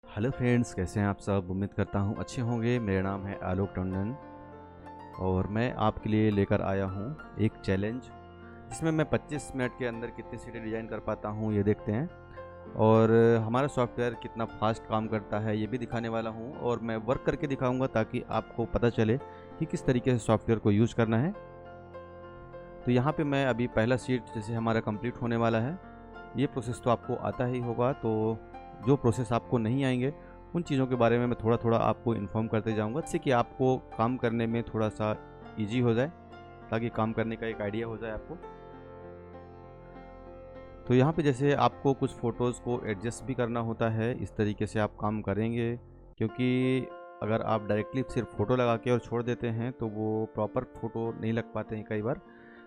Hello friends, कैसे हैं आप सब। उम्मीद करता हूँ अच्छे होंगे। मेरा नाम है आलोक टंडन और मैं आपके लिए लेकर आया हूँ एक चैलेंज जिसमें मैं 25 मिनट के अंदर कितनी सीटें डिज़ाइन कर पाता हूँ ये देखते हैं। और हमारा सॉफ्टवेयर कितना फास्ट काम करता है ये भी दिखाने वाला हूँ और मैं वर्क करके दिखाऊँगा ताकि आपको पता चले कि किस तरीके से सॉफ्टवेयर को यूज़ करना है। तो यहाँ पे मैं अभी पहला सीट जैसे हमारा कंप्लीट होने वाला है। ये प्रोसेस तो आपको आता ही होगा, तो जो प्रोसेस आपको नहीं आएंगे उन चीज़ों के बारे में मैं थोड़ा थोड़ा आपको इन्फॉर्म करते जाऊंगा, जिससे कि आपको काम करने में थोड़ा सा इजी हो जाए, ताकि काम करने का एक आइडिया हो जाए आपको। तो यहाँ पे जैसे आपको कुछ फ़ोटोज़ को एडजस्ट भी करना होता है, इस तरीके से आप काम करेंगे, क्योंकि अगर आप डायरेक्टली सिर्फ फ़ोटो लगा के और छोड़ देते हैं तो वो प्रॉपर फ़ोटो नहीं लग पाते हैं। कई बार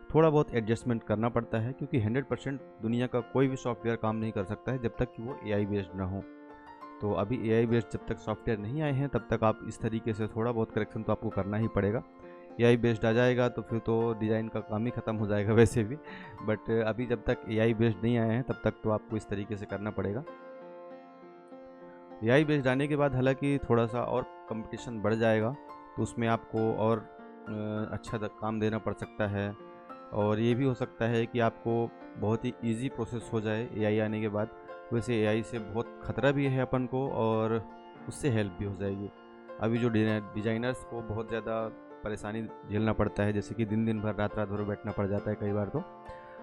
थोड़ा बहुत एडजस्टमेंट करना पड़ता है, क्योंकि 100% दुनिया का कोई भी सॉफ्टवेयर काम नहीं कर सकता है जब तक कि वो एआई बेस्ड ना हो। तो अभी एआई बेस्ड जब तक सॉफ्टवेयर नहीं आए हैं तब तक आप इस तरीके से थोड़ा बहुत करेक्शन तो आपको करना ही पड़ेगा। एआई बेस्ड आ जाएगा तो फिर तो डिज़ाइन का काम ही ख़त्म हो जाएगा वैसे भी। बट अभी जब तक एआई बेस्ड नहीं आए हैं तब तक तो आपको इस तरीके से करना पड़ेगा। एआई बेस्ड आने के बाद हालांकि थोड़ा सा और कंपटीशन बढ़ जाएगा, तो उसमें आपको और अच्छा काम देना पड़ सकता है। और ये भी हो सकता है कि आपको बहुत ही इजी प्रोसेस हो जाए एआई आने के बाद। वैसे एआई से बहुत ख़तरा भी है अपन को और उससे हेल्प भी हो जाएगी। अभी जो डिज़ाइनर्स को बहुत ज़्यादा परेशानी झेलना पड़ता है, जैसे कि दिन दिन भर रात रात भर बैठना पड़ जाता है कई बार।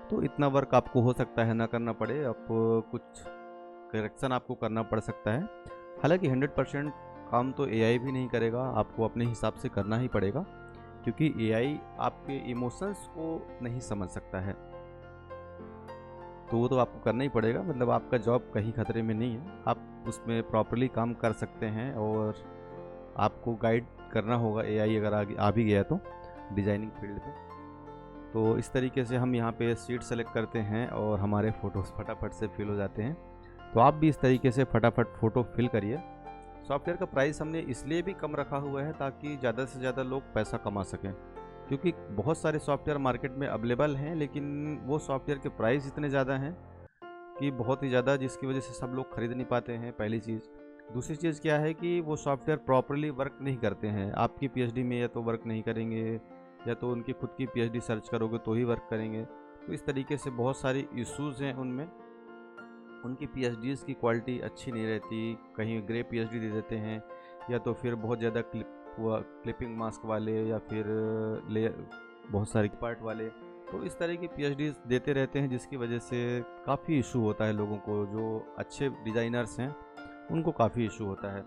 तो इतना वर्क आपको हो सकता है ना करना पड़े, आपको कुछ करेक्शन आपको करना पड़ सकता है। हालांकि 100% काम तो एआई भी नहीं करेगा, आपको अपने हिसाब से करना ही पड़ेगा, क्योंकि एआई आपके इमोशंस को नहीं समझ सकता है। तो वो तो आपको करना ही पड़ेगा, मतलब आपका जॉब कहीं खतरे में नहीं है, आप उसमें प्रॉपरली काम कर सकते हैं। और आपको गाइड करना होगा एआई अगर आगे आ भी गया तो डिज़ाइनिंग फील्ड पे। तो इस तरीके से हम यहाँ पे सीट सेलेक्ट करते हैं और हमारे फ़ोटोज़ फटाफट से फिल हो जाते हैं। तो आप भी इस तरीके से फटाफट फ़ोटो फिल करिए। सॉफ्टवेयर का प्राइस हमने इसलिए भी कम रखा हुआ है ताकि ज़्यादा से ज़्यादा लोग पैसा कमा सकें, क्योंकि बहुत सारे सॉफ्टवेयर मार्केट में अवेलेबल हैं, लेकिन वो सॉफ्टवेयर के प्राइस इतने ज़्यादा हैं कि बहुत ही ज़्यादा, जिसकी वजह से सब लोग खरीद नहीं पाते हैं, पहली चीज़। दूसरी चीज़ क्या है कि वो सॉफ्टवेयर प्रॉपरली वर्क नहीं करते हैं। आपकी पीएचडी में या तो वर्क नहीं करेंगे, या तो उनकी खुद की पीएचडी सर्च करोगे तो ही वर्क करेंगे। तो इस तरीके से बहुत सारी इश्यूज़ हैं उनमें। उनकी पीएचडीज़ की क्वालिटी अच्छी नहीं रहती, कहीं ग्रे पीएचडी दे देते हैं, या तो फिर बहुत ज़्यादा क्लिपिंग मास्क वाले, या फिर ले बहुत सारे पार्ट वाले। तो इस तरह की पीएचडीज़ देते रहते हैं, जिसकी वजह से काफ़ी इशू होता है लोगों को। जो अच्छे डिज़ाइनर्स हैं उनको काफ़ी इशू होता है।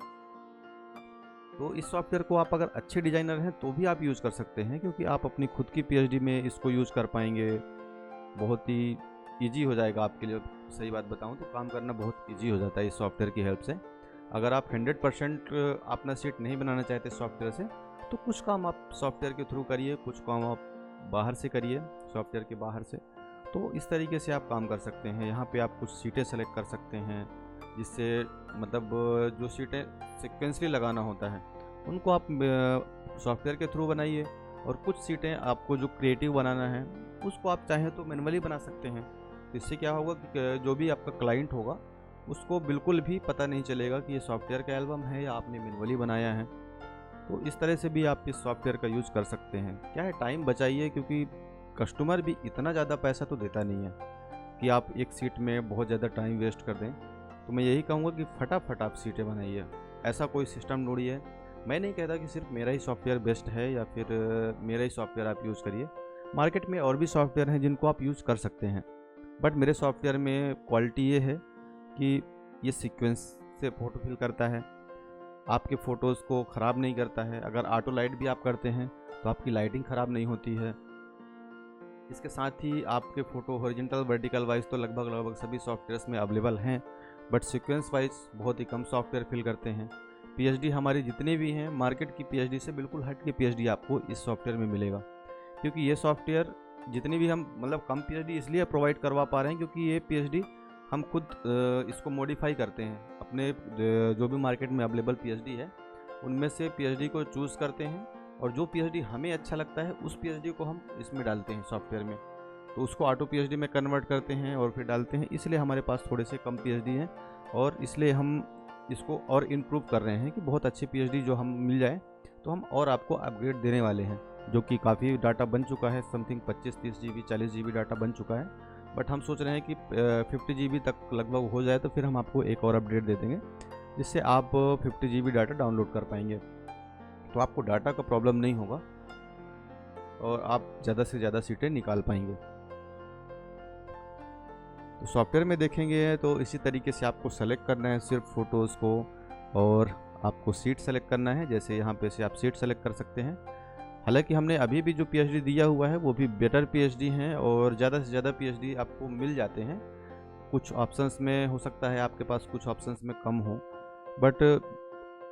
तो इस सॉफ्टवेयर को आप अगर अच्छे डिज़ाइनर हैं तो भी आप यूज़ कर सकते हैं, क्योंकि आप अपनी खुद की पीएचडी में इसको यूज़ कर पाएंगे। बहुत ही ईजी हो जाएगा आपके लिए। सही बात बताऊं तो काम करना बहुत ईजी हो जाता है इस सॉफ्टवेयर की हेल्प से। अगर आप 100% अपना सीट नहीं बनाना चाहते सॉफ्टवेयर से, तो कुछ काम आप सॉफ्टवेयर के थ्रू करिए, कुछ काम आप बाहर से करिए, सॉफ्टवेयर के बाहर से। तो इस तरीके से आप काम कर सकते हैं। यहाँ पे आप कुछ सीटें सेलेक्ट कर सकते हैं, जिससे मतलब जो सीटें सिक्वेंसली लगाना होता है उनको आप सॉफ्टवेयर के थ्रू बनाइए। और कुछ सीटें आपको जो क्रिएटिव बनाना है उसको आप चाहें तो मैनुअली बना सकते हैं। तो इससे क्या होगा कि जो भी आपका क्लाइंट होगा उसको बिल्कुल भी पता नहीं चलेगा कि ये सॉफ्टवेयर का एल्बम है या आपने मैनुअली बनाया है। तो इस तरह से भी आप इस सॉफ्टवेयर का यूज़ कर सकते हैं। क्या है, टाइम बचाइए, क्योंकि कस्टमर भी इतना ज़्यादा पैसा तो देता नहीं है कि आप एक सीट में बहुत ज़्यादा टाइम वेस्ट कर दें। तो मैं यही कहूँगा कि फटाफट आप सीटें बनाइए, ऐसा कोई सिस्टम ढूंढिए। मैं नहीं कहता कि सिर्फ मेरा ही सॉफ्टवेयर बेस्ट है या फिर मेरा ही सॉफ्टवेयर आप यूज़ करिए। मार्केट में और भी सॉफ्टवेयर हैं जिनको आप यूज़ कर सकते हैं, बट मेरे सॉफ्टवेयर में क्वालिटी ये है कि ये सीक्वेंस से फ़ोटो फिल करता है, आपके फ़ोटोज़ को ख़राब नहीं करता है। अगर ऑटो लाइट भी आप करते हैं तो आपकी लाइटिंग ख़राब नहीं होती है। इसके साथ ही आपके फ़ोटो हॉरिजॉन्टल वर्टिकल वाइज तो लगभग लगभग सभी सॉफ्टवेयर्स में अवेलेबल हैं, बट सीक्वेंस वाइज बहुत ही कम सॉफ्टवेयर फिल करते हैं। पीएचडी हमारी जितनी भी हैं मार्केट की पीएचडी से बिल्कुल हट के पीएचडी आपको इस सॉफ्टवेयर में मिलेगा, क्योंकि ये सॉफ्टवेयर जितनी भी हम मतलब कम पीएचडी इसलिए प्रोवाइड करवा पा रहे हैं क्योंकि ये पीएचडी हम खुद इसको मॉडिफाई करते हैं। अपने जो भी मार्केट में अवेलेबल पीएचडी है उनमें से पीएचडी को चूज़ करते हैं, और जो पीएचडी हमें अच्छा लगता है उस पीएचडी को हम इसमें डालते हैं सॉफ्टवेयर में। तो उसको ऑटो पीएचडी में कन्वर्ट करते हैं और फिर डालते हैं, इसलिए हमारे पास थोड़े से कम पीएचडी हैं। और इसलिए हम इसको और इम्प्रूव कर रहे हैं कि बहुत अच्छी पीएचडी जो हम मिल जाए तो हम और आपको अपग्रेड देने वाले हैं, जो कि काफ़ी डाटा बन चुका है, समथिंग 25-30 GB 40 GB डाटा बन चुका है। बट हम सोच रहे हैं कि 50 GB तक लगभग हो जाए तो फिर हम आपको एक और अपडेट दे देंगे, जिससे आप 50 GB डाटा डाउनलोड कर पाएंगे। तो आपको डाटा का प्रॉब्लम नहीं होगा और आप ज़्यादा से ज़्यादा सीटें निकाल पाएंगे। तो सॉफ्टवेयर में देखेंगे तो इसी तरीके से आपको सेलेक्ट करना है सिर्फ फ़ोटोज़ को, और आपको सीट सेलेक्ट करना है। जैसे यहाँ पे से आप सीट सेलेक्ट कर सकते हैं। हालांकि हमने अभी भी जो पीएचडी दिया हुआ है वो भी बेटर पीएचडी हैं और ज़्यादा से ज़्यादा पीएचडी आपको मिल जाते हैं। कुछ ऑप्शंस में हो सकता है आपके पास कुछ ऑप्शंस में कम हो, बट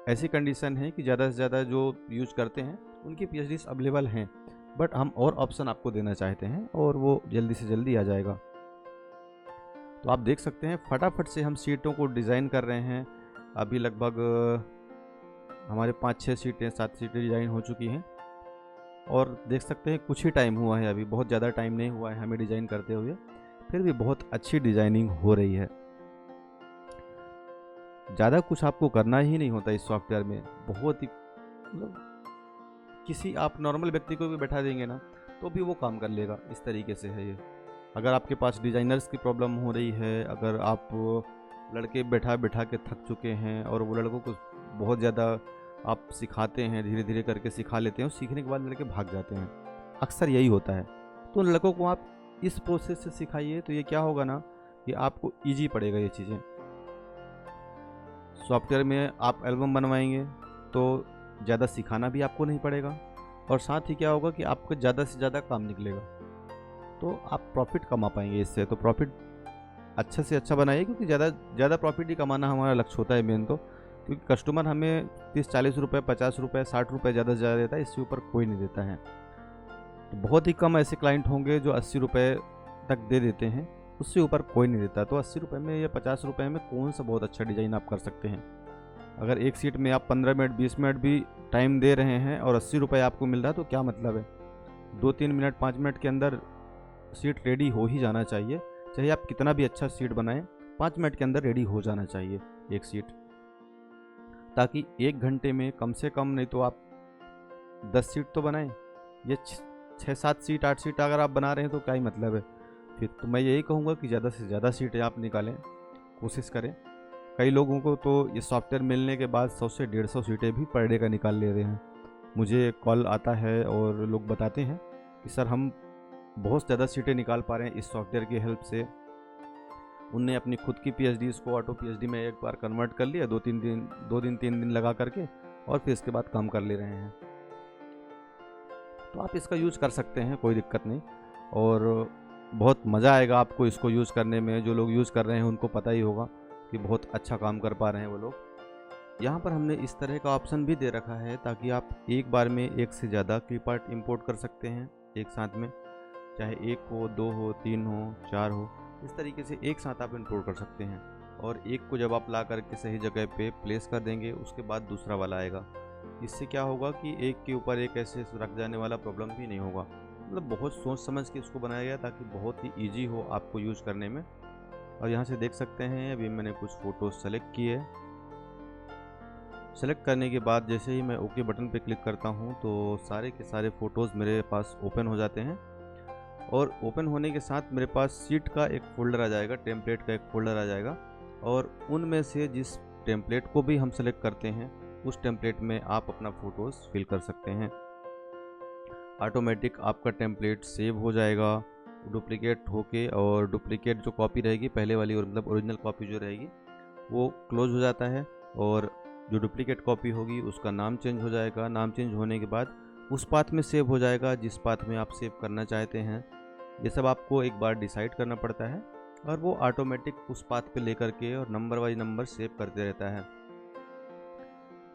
ऐसी कंडीशन है कि ज़्यादा से ज़्यादा जो यूज करते हैं उनकी पीएचडीज अवेलेबल हैं, बट हम और ऑप्शन आपको देना चाहते हैं और वो जल्दी से जल्दी आ जाएगा। तो आप देख सकते हैं फटाफट से हम सीटों को डिज़ाइन कर रहे हैं। अभी लगभग हमारे 5-6 सीटें 7 सीटें डिज़ाइन हो चुकी हैं और देख सकते हैं कुछ ही टाइम हुआ है, अभी बहुत ज़्यादा टाइम नहीं हुआ है हमें डिज़ाइन करते हुए, फिर भी बहुत अच्छी डिज़ाइनिंग हो रही है। ज़्यादा कुछ आपको करना ही नहीं होता इस सॉफ्टवेयर में, बहुत ही मतलब किसी आप नॉर्मल व्यक्ति को भी बैठा देंगे ना तो भी वो काम कर लेगा, इस तरीके से है ये। अगर आपके पास डिज़ाइनर्स की प्रॉब्लम हो रही है, अगर आप लड़के बैठा बैठा के थक चुके हैं और वो लड़कों को बहुत ज़्यादा आप सिखाते हैं, धीरे धीरे करके सिखा लेते हैं और सीखने के बाद लड़के भाग जाते हैं, अक्सर यही होता है। तो उन लड़कों को आप इस प्रोसेस से सिखाइए तो ये क्या होगा ना कि आपको ईजी पड़ेगा ये चीज़ें। सॉफ्टवेयर में आप एल्बम बनवाएंगे तो ज़्यादा सिखाना भी आपको नहीं पड़ेगा और साथ ही क्या होगा कि आपको ज़्यादा से ज़्यादा काम निकलेगा, तो आप प्रॉफिट कमा पाएंगे इससे। तो प्रॉफिट अच्छा से अच्छा बनाइए, क्योंकि ज़्यादा प्रॉफिट ही कमाना हमारा लक्ष्य होता है मेन तो, क्योंकि कस्टमर हमें 30-40 रुपये, 50 रुपये, 60 रुपये ज़्यादा से ज़्यादा देता है, इससे ऊपर कोई नहीं देता है। तो बहुत ही कम ऐसे क्लाइंट होंगे जो 80 रुपये तक दे देते हैं, उससे ऊपर कोई नहीं देता। तो 80 रुपये में या 50 रुपये में कौन सा बहुत अच्छा डिज़ाइन आप कर सकते हैं। अगर एक सीट में आप 15 मिनट 20 मिनट भी टाइम दे रहे हैं और 80 रुपये आपको मिल रहा है तो क्या मतलब है। 2-3 मिनट 5 मिनट के अंदर सीट रेडी हो ही जाना चाहिए, चाहे आप कितना भी अच्छा सीट बनाएं, 5 मिनट के अंदर रेडी हो जाना चाहिए एक सीट, ताकि 1 घंटे में कम से कम नहीं तो आप 10 सीट तो बनाएं। ये 6-7 सीट 8 सीट अगर आप बना रहे हैं तो क्या ही मतलब है फिर। तो मैं यही कहूँगा कि ज़्यादा से ज़्यादा सीटें आप निकालें, कोशिश करें। कई लोगों को तो ये सॉफ्टवेयर मिलने के बाद 100 से 150 सीटें भी पर डे का निकाल ले रहे हैं। मुझे कॉल आता है और लोग बताते हैं कि सर हम बहुत ज़्यादा सीटें निकाल पा रहे हैं इस सॉफ्टवेयर की हेल्प से। उनने अपनी खुद की पीएचडी को ऑटो पीएचडी में एक बार कन्वर्ट कर लिया, 2 दिन 3 दिन लगा करके, और फिर इसके बाद काम कर ले रहे हैं। तो आप इसका यूज़ कर सकते हैं, कोई दिक्कत नहीं, और बहुत मज़ा आएगा आपको इसको यूज़ करने में। जो लोग यूज़ कर रहे हैं उनको पता ही होगा कि बहुत अच्छा काम कर पा रहे हैं वो लोग। यहाँ पर हमने इस तरह का ऑप्शन भी दे रखा है ताकि आप एक बार में एक से ज़्यादा क्लिप आर्ट इम्पोर्ट कर सकते हैं एक साथ में, चाहे 1 हो, 2 हो, 3 हो, 4 हो, इस तरीके से एक साथ आप इम्पोर्ट कर सकते हैं। और एक को जब आप ला करके सही जगह पे प्लेस कर देंगे उसके बाद दूसरा वाला आएगा। इससे क्या होगा कि एक के ऊपर एक ऐसे रख जाने वाला प्रॉब्लम भी नहीं होगा। मतलब बहुत सोच समझ के इसको बनाया गया ताकि बहुत ही ईजी हो आपको यूज़ करने में। और यहाँ से देख सकते हैं अभी मैंने कुछ फ़ोटोज़ सेलेक्ट किए। सेलेक्ट करने के बाद जैसे ही मैं ओके बटन पे क्लिक करता हूँ तो सारे के सारे फ़ोटोज़ मेरे पास ओपन हो जाते हैं। और ओपन होने के साथ मेरे पास सीट का एक फ़ोल्डर आ जाएगा, टेम्पलेट का एक फ़ोल्डर आ जाएगा, और उनमें से जिस टेम्पलेट को भी हम सेलेक्ट करते हैं उस टेम्पलेट में आप अपना फ़ोटोज़ फिल कर सकते हैं। ऑटोमेटिक आपका टेम्पलेट सेव हो जाएगा डुप्लिकेट होके, और डुप्लिकेट जो कॉपी रहेगी पहले वाली, और मतलब ओरिजिनल कॉपी जो रहेगी वो क्लोज हो जाता है, और जो डुप्लिकेट कॉपी होगी उसका नाम चेंज हो जाएगा। नाम चेंज होने के बाद उस पाथ में सेव हो जाएगा जिस पाथ में आप सेव करना चाहते हैं। ये सब आपको एक बार डिसाइड करना पड़ता है और वो ऑटोमेटिक उस पाथ पे लेकर के और नंबर वाइज नंबर सेव करते रहता है।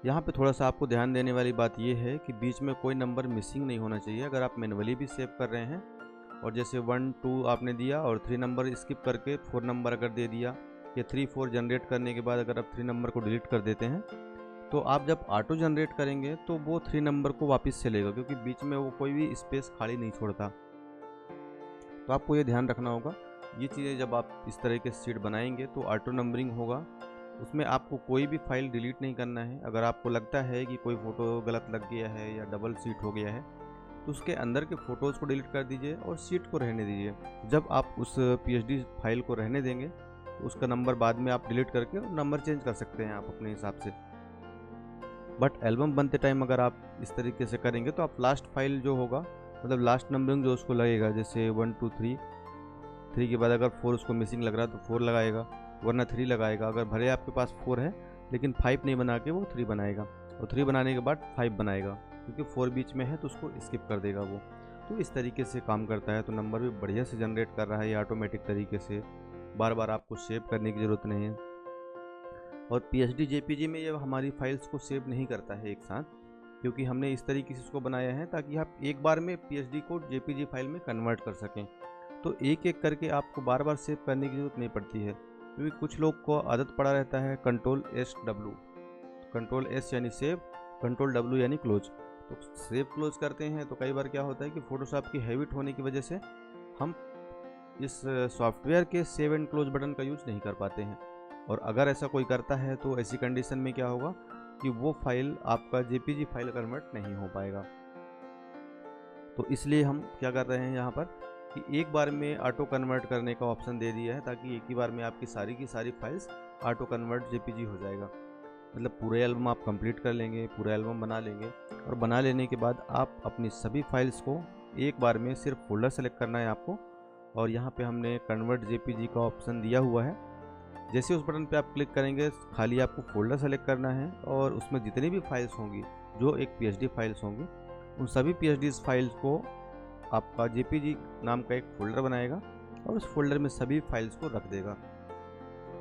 यहाँ पे थोड़ा सा आपको ध्यान देने वाली बात ये है कि बीच में कोई नंबर मिसिंग नहीं होना चाहिए। अगर आप मैनुअली भी सेव कर रहे हैं और जैसे 1 2 आपने दिया और 3 नंबर स्किप करके 4 नंबर अगर दे दिया, या 3 4 जनरेट करने के बाद अगर आप 3 नंबर को डिलीट कर देते हैं, तो आप जब ऑटो जनरेट करेंगे तो वो 3 नंबर को वापस से लेगा, क्योंकि बीच में वो कोई भी स्पेस खाली नहीं छोड़ता। तो आपको ये ध्यान रखना होगा। ये चीज़ें जब आप इस तरह के सीट बनाएंगे तो ऑटो नंबरिंग होगा उसमें आपको कोई भी फाइल डिलीट नहीं करना है। अगर आपको लगता है कि कोई फ़ोटो गलत लग गया है या डबल सीट हो गया है, तो उसके अंदर के फ़ोटोज़ को डिलीट कर दीजिए और सीट को रहने दीजिए। जब आप उस पीएचडी फाइल को रहने देंगे, तो उसका नंबर बाद में आप डिलीट करके नंबर चेंज कर सकते हैं आप अपने हिसाब से। बट एल्बम बनते टाइम अगर आप इस तरीके से करेंगे, तो आप लास्ट फाइल जो होगा, मतलब लास्ट नंबरिंग जो उसको लगेगा, जैसे 1 2 3 के बाद अगर 4 उसको मिसिंग लग रहा है तो 4 लगाएगा, वरना 3 लगाएगा। अगर भले आपके पास 4 है लेकिन 5 नहीं बना के वो 3 बनाएगा, और 3 बनाने के बाद 5 बनाएगा, क्योंकि 4 बीच में है तो उसको स्किप कर देगा वो। तो इस तरीके से काम करता है। तो नंबर भी बढ़िया से जनरेट कर रहा है ये ऑटोमेटिक तरीके से, बार बार आपको सेव करने की ज़रूरत नहीं है। और पीएचडी जेपीजी में ये हमारी फाइल्स को सेव नहीं करता है एक साथ, क्योंकि हमने इस तरीके से इसको बनाया है ताकि आप एक बार में पीएचडी को जेपीजी फाइल में कन्वर्ट कर सकें। तो एक एक करके आपको बार बार सेव करने की ज़रूरत नहीं पड़ती है, क्योंकि कुछ लोग को आदत पड़ा रहता है Ctrl+S W, Ctrl+S यानी सेव, Ctrl+W यानी क्लोज। तो सेव क्लोज करते हैं तो कई बार क्या होता है कि फ़ोटोशॉप की हैबिट होने की वजह से हम इस सॉफ्टवेयर के सेव एंड क्लोज बटन का यूज़ नहीं कर पाते हैं। और अगर ऐसा कोई करता है तो ऐसी कंडीशन में क्या होगा कि वो फाइल आपका जेपीजी फाइल कन्वर्ट नहीं हो पाएगा। तो इसलिए हम क्या कर रहे हैं यहाँ पर कि एक बार में ऑटो कन्वर्ट करने का ऑप्शन दे दिया है, ताकि एक ही बार में आपकी सारी की सारी फाइल्स ऑटो कन्वर्ट जेपीजी हो जाएगा। मतलब पूरे एल्बम आप कंप्लीट कर लेंगे, पूरा एल्बम बना लेंगे, और बना लेने के बाद आप अपनी सभी फाइल्स को एक बार में सिर्फ फोल्डर सेलेक्ट करना है आपको। और यहाँ पे हमने कन्वर्ट जेपीजी का ऑप्शन दिया हुआ है। जैसे उस बटन पे आप क्लिक करेंगे, खाली आपको फोल्डर सेलेक्ट करना है, और उसमें जितनी भी फाइल्स होंगी जो एक पीएचडी फाइल्स होंगी, उन सभी पीएचडी फाइल्स को आपका जेपीजी नाम का एक फ़ोल्डर बनाएगा और उस फोल्डर में सभी फाइल्स को रख देगा।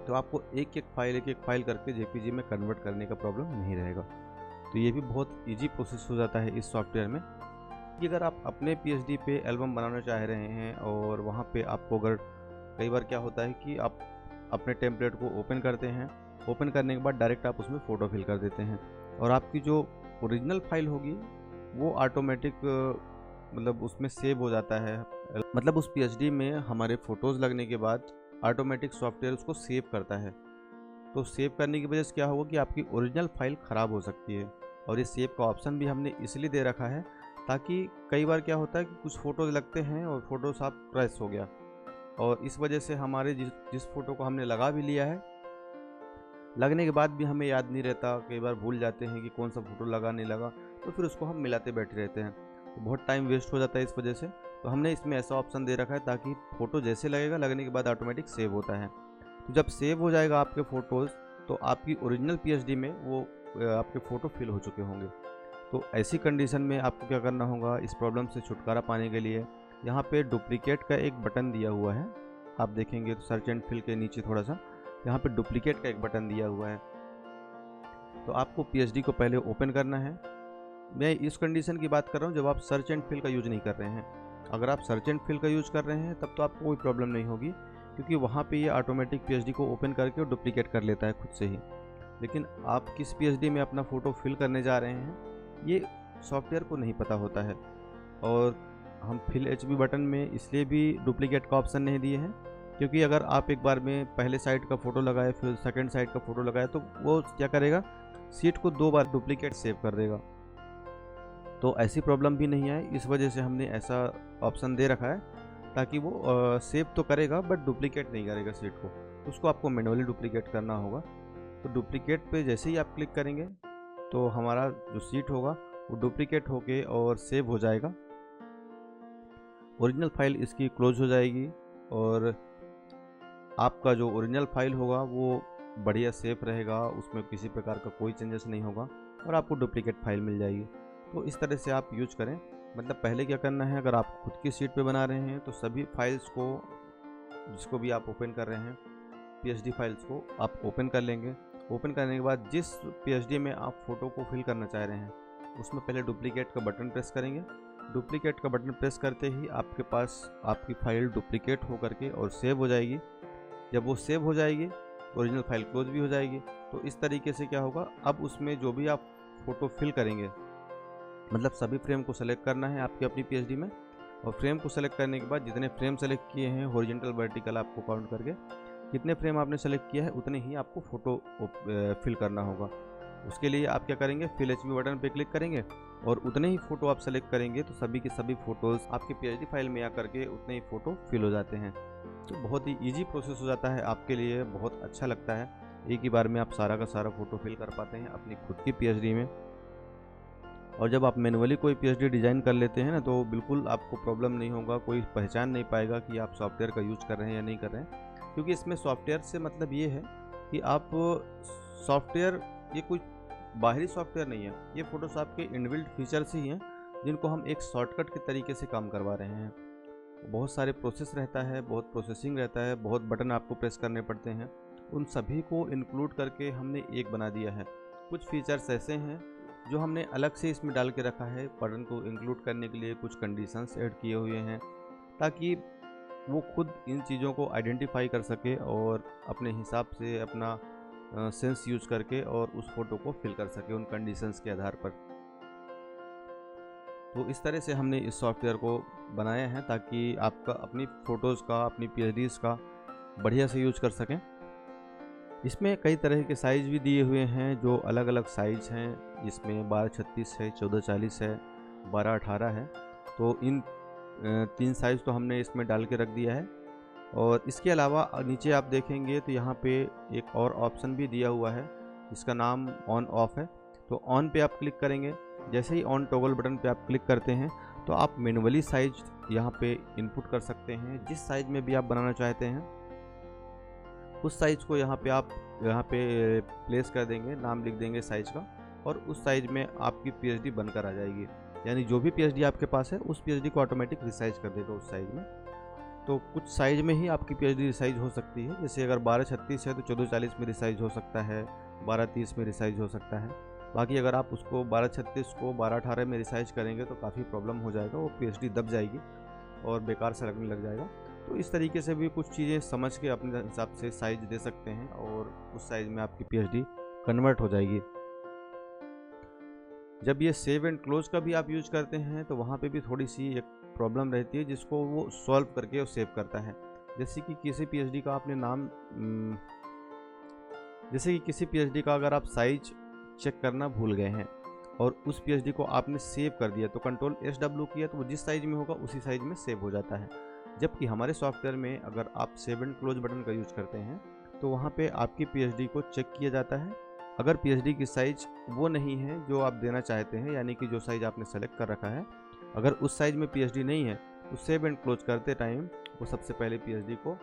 तो आपको एक एक फाइल करके जेपीजी में कन्वर्ट करने का प्रॉब्लम नहीं रहेगा। तो ये भी बहुत इजी प्रोसेस हो जाता है इस सॉफ्टवेयर में। कि अगर आप अपने पीएचडी पे एल्बम बनाना चाह रहे हैं और वहाँ पे आपको अगर कई बार क्या होता है कि आप अपने टेम्पलेट को ओपन करते हैं, ओपन करने के बाद डायरेक्ट आप उसमें फ़ोटो फिल कर देते हैं, और आपकी जो ओरिजिनल फाइल होगी वो ऑटोमेटिक मतलब उसमें सेव हो जाता है। मतलब उस पीएचडी में हमारे फ़ोटोज़ लगने के बाद ऑटोमेटिक सॉफ्टवेयर उसको सेव करता है। तो सेव करने की वजह से क्या होगा कि आपकी ओरिजिनल फाइल ख़राब हो सकती है। और ये सेव का ऑप्शन भी हमने इसलिए दे रखा है ताकि कई बार क्या होता है कि कुछ फ़ोटोज़ लगते हैं और फ़ोटोशॉप क्रैश हो गया, और इस वजह से हमारे जिस फ़ोटो को हमने लगा भी लिया है, लगने के बाद भी हमें याद नहीं रहता, कई बार भूल जाते हैं कि कौन सा फ़ोटो लगा नहीं लगा, तो फिर उसको हम मिलाते बैठे रहते हैं, तो बहुत टाइम वेस्ट हो जाता है इस वजह से। तो हमने इसमें ऐसा ऑप्शन दे रखा है ताकि फ़ोटो जैसे लगेगा, लगने के बाद ऑटोमेटिक सेव होता है। तो जब सेव हो जाएगा आपके फ़ोटोज़, तो आपकी ओरिजिनल पीएचडी में वो आपके फ़ोटो फिल हो चुके होंगे। तो ऐसी कंडीशन में आपको क्या करना होगा, इस प्रॉब्लम से छुटकारा पाने के लिए यहाँ पे डुप्लीकेट का एक बटन दिया हुआ है। आप देखेंगे तो सर्च एंड फिल के नीचे थोड़ा सा यहाँ पे डुप्लीकेट का एक बटन दिया हुआ है। तो आपको पीएचडी को पहले ओपन करना है। मैं इस कंडीशन की बात कर रहा हूँ जब आप सर्च एंड फिल का यूज़ नहीं कर रहे हैं। अगर आप सर्च एंड फिल का यूज़ कर रहे हैं तब तो आपको कोई प्रॉब्लम नहीं होगी, क्योंकि वहाँ पे ये ऑटोमेटिक पीएचडी को ओपन करके और डुप्लीकेट कर लेता है खुद से ही। लेकिन आप किस पीएचडी में अपना फ़ोटो फिल करने जा रहे हैं, ये सॉफ्टवेयर को नहीं पता होता है। और हम फिल एचबी बटन में इसलिए भी डुप्लीकेट का ऑप्शन नहीं दिए हैं, क्योंकि अगर आप एक बार में पहले साइड का फ़ोटो लगाए फिर सेकंड साइड का फ़ोटो लगाए, तो वो क्या करेगा, सीट को 2 बार डुप्लीकेट सेव कर देगा। तो ऐसी प्रॉब्लम भी नहीं आए, इस वजह से हमने ऐसा ऑप्शन दे रखा है ताकि वो सेव तो करेगा बट डुप्लीकेट नहीं करेगा सीट को। उसको आपको मैनुअली डुप्लीकेट करना होगा। तो डुप्लीकेट पे जैसे ही आप क्लिक करेंगे तो हमारा जो सीट होगा वो डुप्लीकेट होके और सेव हो जाएगा। ओरिजिनल फाइल इसकी क्लोज हो जाएगी और आपका जो ओरिजिनल फाइल होगा वो बढ़िया सेफ रहेगा, उसमें किसी प्रकार का कोई चेंजेस नहीं होगा और आपको डुप्लीकेट फाइल मिल जाएगी। तो इस तरह से आप यूज करें। मतलब पहले क्या करना है, अगर आप खुद की सीट पे बना रहे हैं तो सभी फाइल्स को, जिसको भी आप ओपन कर रहे हैं पीएचडी फाइल्स को आप ओपन कर लेंगे। ओपन करने के बाद जिस पीएचडी में आप फ़ोटो को फिल करना चाह रहे हैं उसमें पहले डुप्लीकेट का बटन प्रेस करेंगे। डुप्लीकेट का बटन प्रेस करते ही आपके पास आपकी फ़ाइल डुप्लीकेट हो करके और सेव हो जाएगी। जब वो सेव हो जाएगी ओरिजिनल फाइल क्लोज भी हो जाएगी। तो इस तरीके से क्या होगा, अब उसमें जो भी आप फ़ोटो फिल करेंगे, मतलब सभी फ्रेम को सेलेक्ट करना है आपकी अपनी पीएचडी में, और फ्रेम को सेलेक्ट करने के बाद जितने फ्रेम सेलेक्ट किए हैं हॉरिजॉन्टल वर्टिकल आपको काउंट करके, कितने फ्रेम आपने सेलेक्ट किया है उतने ही आपको फ़ोटो फिल करना होगा। उसके लिए आप क्या करेंगे, फिल एचवी बटन पे क्लिक करेंगे और उतने ही फ़ोटो आप सेलेक्ट करेंगे तो सभी के सभी फ़ोटोज़ आपके पीएचडी फाइल में आकर के उतने ही फ़ोटो फिल हो जाते हैं। तो बहुत ही ईजी प्रोसेस हो जाता है आपके लिए, बहुत अच्छा लगता है। एक ही बार में आप सारा का सारा फ़ोटो फिल कर पाते हैं अपनी खुद की पीएचडी में। और जब आप मैनुअली कोई पीएचडी डिज़ाइन कर लेते हैं ना, तो बिल्कुल आपको प्रॉब्लम नहीं होगा, कोई पहचान नहीं पाएगा कि आप सॉफ्टवेयर का यूज़ कर रहे हैं या नहीं कर रहे हैं। क्योंकि इसमें सॉफ्टवेयर से मतलब ये है कि आप सॉफ्टवेयर, ये कोई बाहरी सॉफ्टवेयर नहीं है, ये फ़ोटोशॉप के इनबिल्ट फीचर्स ही हैं जिनको हम एक शॉर्टकट के तरीके से काम करवा रहे हैं। बहुत सारे प्रोसेस रहता है, बहुत प्रोसेसिंग रहता है, बहुत बटन आपको प्रेस करने पड़ते हैं, उन सभी को इंक्लूड करके हमने एक बना दिया है। कुछ फीचर्स ऐसे हैं जो हमने अलग से इसमें डाल के रखा है बटन को इंक्लूड करने के लिए, कुछ कंडीशंस ऐड किए हुए हैं ताकि वो खुद इन चीज़ों को आइडेंटिफाई कर सके और अपने हिसाब से अपना सेंस यूज करके और उस फोटो को फिल कर सके उन कंडीशंस के आधार पर। तो इस तरह से हमने इस सॉफ्टवेयर को बनाया है ताकि आपका अपनी फ़ोटोज़ का, अपनी पीएचडीज़ का बढ़िया से यूज कर सकें। इसमें कई तरह के साइज़ भी दिए हुए हैं जो अलग अलग साइज़ हैं। इसमें 1236 है, 1440 है, 1218 है। तो इन 3 साइज़ तो हमने इसमें डाल के रख दिया है। और इसके अलावा नीचे आप देखेंगे तो यहाँ पे एक और ऑप्शन भी दिया हुआ है जिसका नाम ऑन ऑफ है। तो ऑन पे आप क्लिक करेंगे, जैसे ही ऑन टॉगल बटन पे आप क्लिक करते हैं तो आप मैनुअली साइज यहाँ पे इनपुट कर सकते हैं। जिस साइज में भी आप बनाना चाहते हैं उस साइज को यहाँ पे प्लेस कर देंगे, नाम लिख देंगे साइज का, और उस साइज में आपकी पीएचडी बनकर आ जाएगी। यानी जो भी पीएचडी आपके पास है उस पीएचडी को ऑटोमेटिक रिसाइज कर देगा उस साइज में। तो कुछ साइज में ही आपकी पीएचडी रिसाइज हो सकती है। जैसे अगर 1236 है तो 1440 में रिसाइज हो सकता है, 1230 में रिसाइज हो सकता है। बाकी अगर आप उसको 1236 को 1218 में रिसाइज करेंगे तो काफ़ी प्रॉब्लम हो जाएगा, वो पीएचडी दब जाएगी और बेकार से लगने लग जाएगा। तो इस तरीके से भी कुछ चीज़ें समझ के अपने हिसाब से साइज दे सकते हैं और उस साइज में आपकी पीएचडी कन्वर्ट हो जाएगी। जब ये सेव एंड क्लोज का भी आप यूज करते हैं तो वहाँ पे भी थोड़ी सी एक प्रॉब्लम रहती है जिसको वो सॉल्व करके वो सेव करता है। जैसे कि किसी पीएचडी का आपने नाम जैसे कि किसी पीएचडी का अगर आप साइज चेक करना भूल गए हैं और उस पीएचडी को आपने सेव कर दिया तो कंट्रोल SW किया तो वो जिस साइज में होगा उसी साइज में सेव हो जाता है। जबकि हमारे सॉफ्टवेयर में अगर आप सेव एंड क्लोज बटन का यूज करते हैं तो वहाँ पे आपकी पीएचडी को चेक किया जाता है। अगर पीएचडी की साइज वो नहीं है जो आप देना चाहते हैं, यानी कि जो साइज आपने सेलेक्ट कर रखा है, अगर उस साइज में पीएचडी नहीं है तो सेव एंड क्लोज करते टाइम वो सबसे पहले पीएचडी को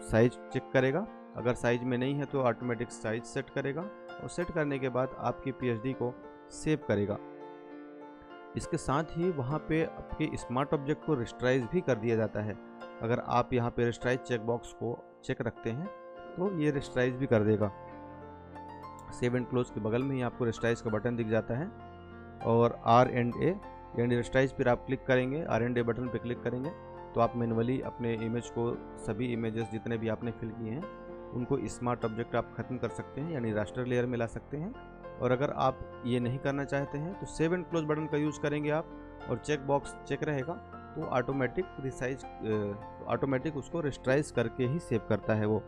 साइज चेक करेगा। अगर साइज में नहीं है तो ऑटोमेटिक साइज सेट करेगा और सेट करने के बाद आपकी पीएचडी को सेव करेगा। इसके साथ ही वहाँ पे आपके स्मार्ट ऑब्जेक्ट को रेस्टराइज भी कर दिया जाता है। अगर आप यहाँ पे रेस्टराइज चेक बॉक्स को चेक रखते हैं तो ये रेस्टराइज भी कर देगा। सेव एंड क्लोज के बगल में ही आपको रेस्टराइज का बटन दिख जाता है और R&A एंड रेस्टराइज पर आप क्लिक करेंगे, R&A बटन पे क्लिक करेंगे तो आप मैनुअली अपने इमेज को, सभी इमेजेस जितने भी आपने फिल किए हैं उनको स्मार्ट ऑब्जेक्ट आप ख़त्म कर सकते हैं, यानी रास्टर लेयर में ला सकते हैं। और अगर आप ये नहीं करना चाहते हैं तो सेव एंड क्लोज बटन का यूज़ करेंगे आप और चेक बॉक्स चेक रहेगा तो ऑटोमेटिक उसको रेस्टराइज करके ही सेव करता है वो।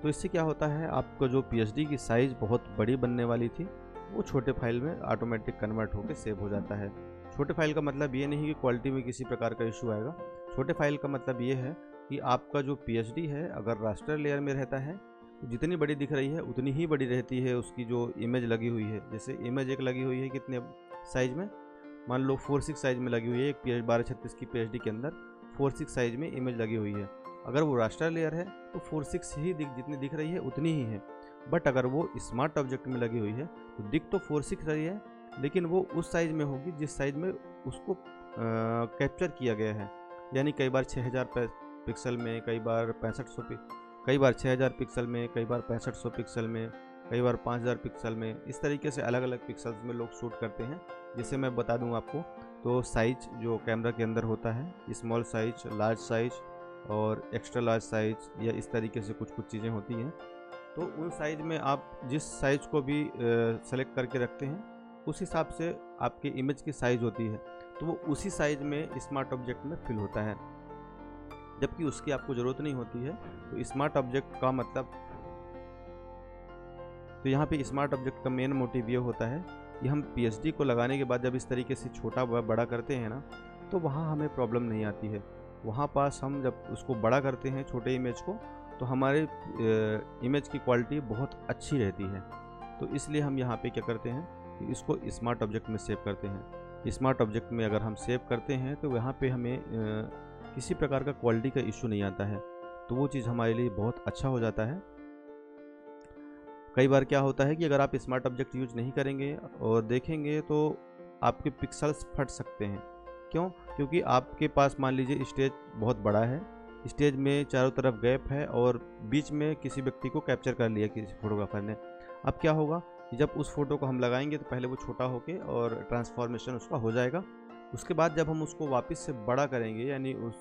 तो इससे क्या होता है, आपको जो पीएचडी की साइज़ बहुत बड़ी बनने वाली थी वो छोटे फाइल में ऑटोमेटिक कन्वर्ट होकर सेव हो जाता है। छोटे फाइल का मतलब ये नहीं कि क्वालिटी में किसी प्रकार का इशू आएगा। छोटे फाइल का मतलब ये है कि आपका जो पीएचडी है अगर रास्टर लेयर में रहता है तो जितनी बड़ी दिख रही है उतनी ही बड़ी रहती है उसकी जो इमेज लगी हुई है। जैसे इमेज एक लगी हुई है कितने साइज में, मान लो 4:6 साइज में लगी हुई है, एक 1236 की पीएचडी के अंदर 4:6 साइज में इमेज लगी हुई है। अगर वो रास्टर लेयर है तो 4:6 ही जितनी दिख रही है उतनी ही है। बट अगर वो स्मार्ट ऑब्जेक्ट में लगी हुई है तो दिख तो 4:6 रही है लेकिन वो उस साइज में होगी जिस साइज में उसको कैप्चर किया गया है। यानी कई बार 6000 पिक्सल में, कई बार 6500 कई बार 6000 पिक्सल में, कई बार 6500 पिक्सल में, कई बार 5000 पिक्सल में। इस तरीके से अलग अलग पिक्सल्स में लोग शूट करते हैं। जिसे मैं बता दूं आपको तो साइज जो कैमरा के अंदर होता है, स्मॉल साइज, लार्ज साइज और एक्स्ट्रा लार्ज साइज, या इस तरीके से कुछ चीज़ें होती हैं। तो उन साइज में आप जिस साइज को भी सेलेक्ट करके रखते हैं उस हिसाब से आपके इमेज की साइज़ होती है, तो वो उसी साइज में स्मार्ट ऑब्जेक्ट में फिल होता है। जबकि उसकी आपको ज़रूरत नहीं होती है। तो स्मार्ट ऑब्जेक्ट का मतलब, तो यहाँ पे स्मार्ट ऑब्जेक्ट का मेन मोटिव ये होता है कि हम पीएचडी को लगाने के बाद जब इस तरीके से छोटा बड़ा करते हैं ना, तो वहाँ हमें प्रॉब्लम नहीं आती है। वहाँ पास हम जब उसको बड़ा करते हैं छोटे इमेज को, तो हमारे इमेज की क्वालिटी बहुत अच्छी रहती है। तो इसलिए हम यहाँ पे क्या करते हैं कि इसको स्मार्ट ऑब्जेक्ट में सेव करते हैं। स्मार्ट ऑब्जेक्ट में अगर हम सेव करते हैं तो यहाँ पे हमें किसी प्रकार का क्वालिटी का इशू नहीं आता है, तो वो चीज़ हमारे लिए बहुत अच्छा हो जाता है। कई बार क्या होता है कि अगर आप स्मार्ट ऑब्जेक्ट यूज नहीं करेंगे और देखेंगे तो आपके पिक्सल्स फट सकते हैं। क्यों? क्योंकि आपके पास मान लीजिए स्टेज बहुत बड़ा है, स्टेज में चारों तरफ गैप है और बीच में किसी व्यक्ति को कैप्चर कर लिया किसी फोटोग्राफर ने। अब क्या होगा कि जब उस फोटो को हम लगाएंगे तो पहले वो छोटा होके और ट्रांसफॉर्मेशन उसका हो जाएगा। उसके बाद जब हम उसको वापस से बड़ा करेंगे, यानी उस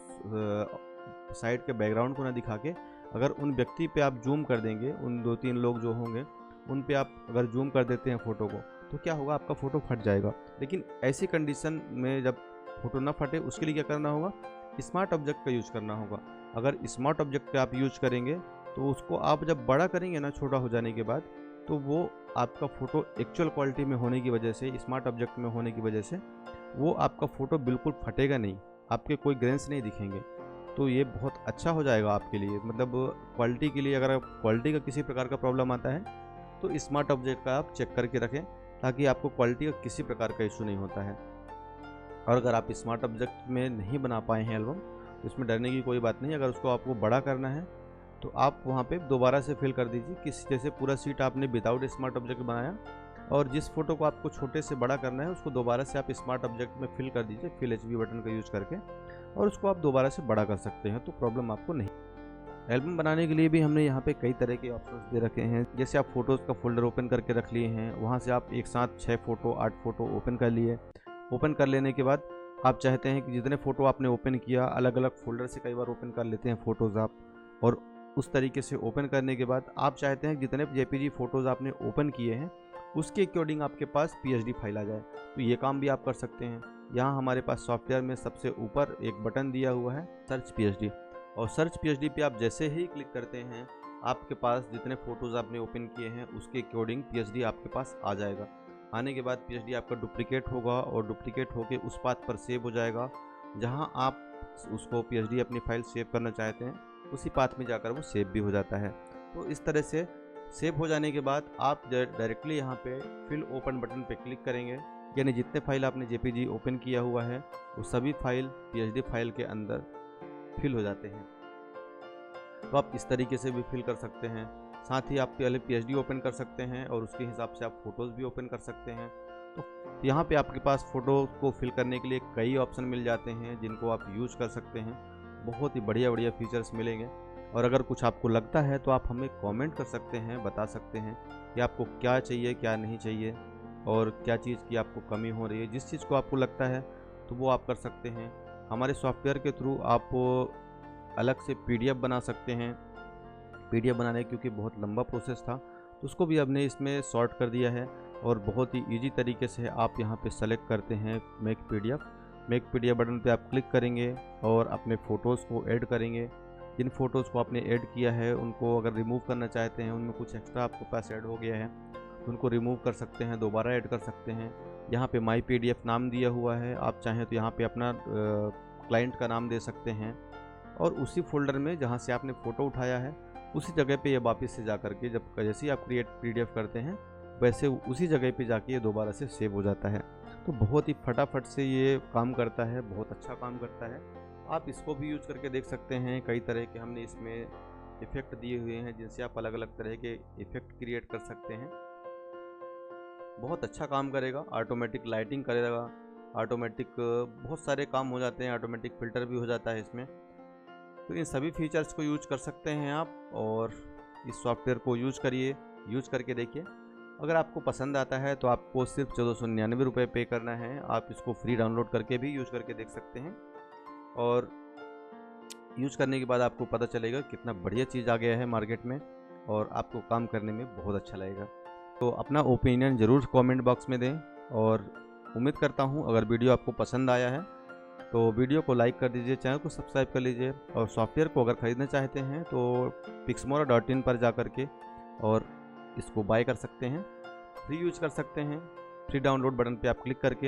साइड के बैकग्राउंड को ना दिखा के अगर उन व्यक्ति पे आप जूम कर देंगे, उन 2-3 लोग जो होंगे उन पे आप अगर जूम कर देते हैं फ़ोटो को, तो क्या होगा, आपका फ़ोटो फट जाएगा। लेकिन ऐसी कंडीशन में जब फ़ोटो ना फटे उसके लिए क्या करना होगा, स्मार्ट ऑब्जेक्ट का यूज़ करना होगा। अगर स्मार्ट ऑब्जेक्ट का आप यूज़ करेंगे तो उसको आप जब बड़ा करेंगे ना छोटा हो जाने के बाद, तो वो आपका फ़ोटो एक्चुअल क्वालिटी में होने की वजह से, स्मार्ट ऑब्जेक्ट में होने की वजह से वो आपका फ़ोटो बिल्कुल फटेगा नहीं, आपके कोई ग्रेन्स नहीं दिखेंगे। तो ये बहुत अच्छा हो जाएगा आपके लिए, मतलब क्वालिटी के लिए। अगर क्वालिटी का किसी प्रकार का प्रॉब्लम आता है तो स्मार्ट ऑब्जेक्ट का आप चेक करके रखें, ताकि आपको क्वालिटी का किसी प्रकार का इशू नहीं होता है। और अगर आप स्मार्ट ऑब्जेक्ट में नहीं बना पाए हैं एल्बम, तो इसमें डरने की कोई बात नहीं। अगर उसको आपको बड़ा करना है तो आप वहाँ पे दोबारा से फिल कर दीजिए, किसी जैसे पूरा सीट आपने विदाउट स्मार्ट ऑब्जेक्ट बनाया और जिस फोटो को आपको छोटे से बड़ा करना है उसको दोबारा से आप स्मार्ट ऑब्जेक्ट में फिल कर दीजिए, फिल एचवी बटन का यूज़ करके, और उसको आप दोबारा से बड़ा कर सकते हैं, तो प्रॉब्लम आपको नहीं। एल्बम बनाने के लिए भी हमने यहाँ पे कई तरह के ऑप्शंस दे रखे हैं। जैसे आप फोटोज़ का फोल्डर ओपन करके रख लिए हैं, वहाँ से आप एक साथ 6 फोटो 8 फोटो ओपन कर लिए। ओपन कर लेने के बाद आप चाहते हैं कि जितने फ़ोटो आपने ओपन किया, अलग अलग फोल्डर से कई बार ओपन कर लेते हैं फ़ोटोज़ आप, और उस तरीके से ओपन करने के बाद आप चाहते हैं कि जितने जेपीजी फ़ोटोज़ आपने ओपन किए हैं उसके अकॉर्डिंग आपके पास पीएचडी फाइल आ जाए, तो ये काम भी आप कर सकते हैं। यहाँ हमारे पास सॉफ्टवेयर में सबसे ऊपर एक बटन दिया हुआ है सर्च पीएचडी, और सर्च पीएचडी पे आप जैसे ही क्लिक करते हैं आपके पास जितने फ़ोटोज़ आपने ओपन किए हैं उसके अकॉर्डिंग पीएचडी आपके पास आ जाएगा। आने के बाद पीएचडी आपका डुप्लीकेट होगा और डुप्लीकेट होके उस पाथ पर सेव हो जाएगा जहाँ आप उसको पीएचडी अपनी फाइल सेव करना चाहते हैं, उसी पाथ में जाकर वो सेव भी हो जाता है। तो इस तरह से सेव हो जाने के बाद आप डायरेक्टली यहाँ पे फिल ओपन बटन पे क्लिक करेंगे, यानी जितने फाइल आपने जेपीजी ओपन किया हुआ है वो सभी फाइल पीएचडी फाइल के अंदर फिल हो जाते हैं। तो आप इस तरीके से भी फिल कर सकते हैं। साथ ही आप पहले पीएचडी ओपन कर सकते हैं और उसके हिसाब से आप फ़ोटोज़ भी ओपन कर सकते हैं। तो यहाँ पे आपके पास फ़ोटो को फिल करने के लिए कई ऑप्शन मिल जाते हैं जिनको आप यूज़ कर सकते हैं। बहुत ही बढ़िया बढ़िया फीचर्स मिलेंगे, और अगर कुछ आपको लगता है तो आप हमें कमेंट कर सकते हैं, बता सकते हैं कि आपको क्या चाहिए क्या नहीं चाहिए और क्या चीज़ की आपको कमी हो रही है। जिस चीज़ को आपको लगता है तो वो आप कर सकते हैं। हमारे सॉफ्टवेयर के थ्रू आप अलग से पीडीएफ बना सकते हैं। पीडीएफ बनाने क्योंकि बहुत लंबा प्रोसेस था तो उसको भी हमने इसमें शॉर्ट कर दिया है, और बहुत ही ईजी तरीके से आप यहाँ पे सेलेक्ट करते हैं मेक पीडीएफ बटन पे आप क्लिक करेंगे और अपने फ़ोटोज़ को ऐड करेंगे। जिन फ़ोटोज़ को आपने ऐड किया है उनको अगर रिमूव करना चाहते हैं, उनमें कुछ एक्स्ट्रा आपके पास ऐड हो गया है तो उनको रिमूव कर सकते हैं, दोबारा ऐड कर सकते हैं। यहाँ पे माई पीडीएफ नाम दिया हुआ है, आप चाहें तो यहाँ पे अपना क्लाइंट का नाम दे सकते हैं, और उसी फोल्डर में जहाँ से आपने फ़ोटो उठाया है उसी जगह पे ये वापस से जा कर के जब जैसे ही आप क्रिएट पीडीएफ करते हैं वैसे उसी जगह पे जाके ये दोबारा से सेव हो जाता है। तो बहुत ही फटाफट से ये काम करता है, बहुत अच्छा काम करता है। आप इसको भी यूज करके देख सकते हैं। कई तरह के हमने इसमें इफ़ेक्ट दिए हुए हैं जिनसे आप अलग अलग तरह के इफ़ेक्ट क्रिएट कर सकते हैं। बहुत अच्छा काम करेगा, ऑटोमेटिक लाइटिंग करेगा, ऑटोमेटिक बहुत सारे काम हो जाते हैं, ऑटोमेटिक फ़िल्टर भी हो जाता है इसमें। तो इन सभी फीचर्स को यूज कर सकते हैं आप, और इस सॉफ्टवेयर को यूज करिए, यूज करके देखिए। अगर आपको पसंद आता है तो आपको सिर्फ 1499 रुपये पे करना है। आप इसको फ्री डाउनलोड करके भी यूज करके देख सकते हैं, और यूज करने के बाद आपको पता चलेगा कितना बढ़िया चीज़ आ गया है मार्केट में, और आपको काम करने में बहुत अच्छा लगेगा। तो अपना ओपिनियन ज़रूर कमेंट बॉक्स में दें, और उम्मीद करता हूँ अगर वीडियो आपको पसंद आया है तो वीडियो को लाइक कर दीजिए, चैनल को सब्सक्राइब कर लीजिए और सॉफ्टवेयर को अगर ख़रीदना चाहते हैं तो pixmora.in पर जा कर के और इसको बाय कर सकते हैं, फ्री यूज कर सकते हैं। फ्री डाउनलोड बटन पे आप क्लिक करके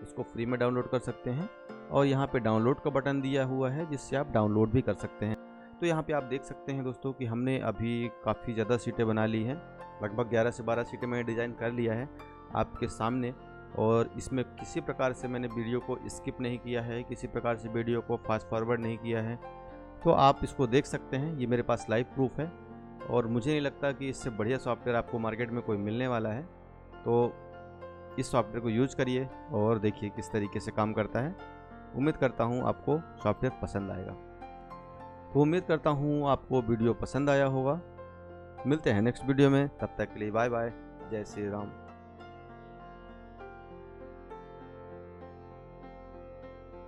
इसको फ्री में डाउनलोड कर सकते हैं और यहाँ पे डाउनलोड का बटन दिया हुआ है जिससे आप डाउनलोड भी कर सकते हैं। तो यहाँ पे आप देख सकते हैं दोस्तों कि हमने अभी काफ़ी ज़्यादा सीटें बना ली हैं, लगभग 11 से 12 सीटें मैंने डिज़ाइन कर लिया है आपके सामने। और इसमें किसी प्रकार से मैंने वीडियो को स्किप नहीं किया है, किसी प्रकार से वीडियो को फास्ट फॉरवर्ड नहीं किया है। तो आप इसको देख सकते हैं, ये मेरे पास लाइव प्रूफ है और मुझे नहीं लगता कि इससे बढ़िया सॉफ्टवेयर आपको मार्केट में कोई मिलने वाला है। तो इस सॉफ्टवेयर को यूज करिए और देखिए किस तरीके से काम करता है। उम्मीद करता हूँ आपको सॉफ्टवेयर पसंद आएगा। तो उम्मीद करता हूँ आपको वीडियो पसंद आया होगा। मिलते हैं नेक्स्ट वीडियो में, तब तक के लिए बाय बाय, जय श्री राम।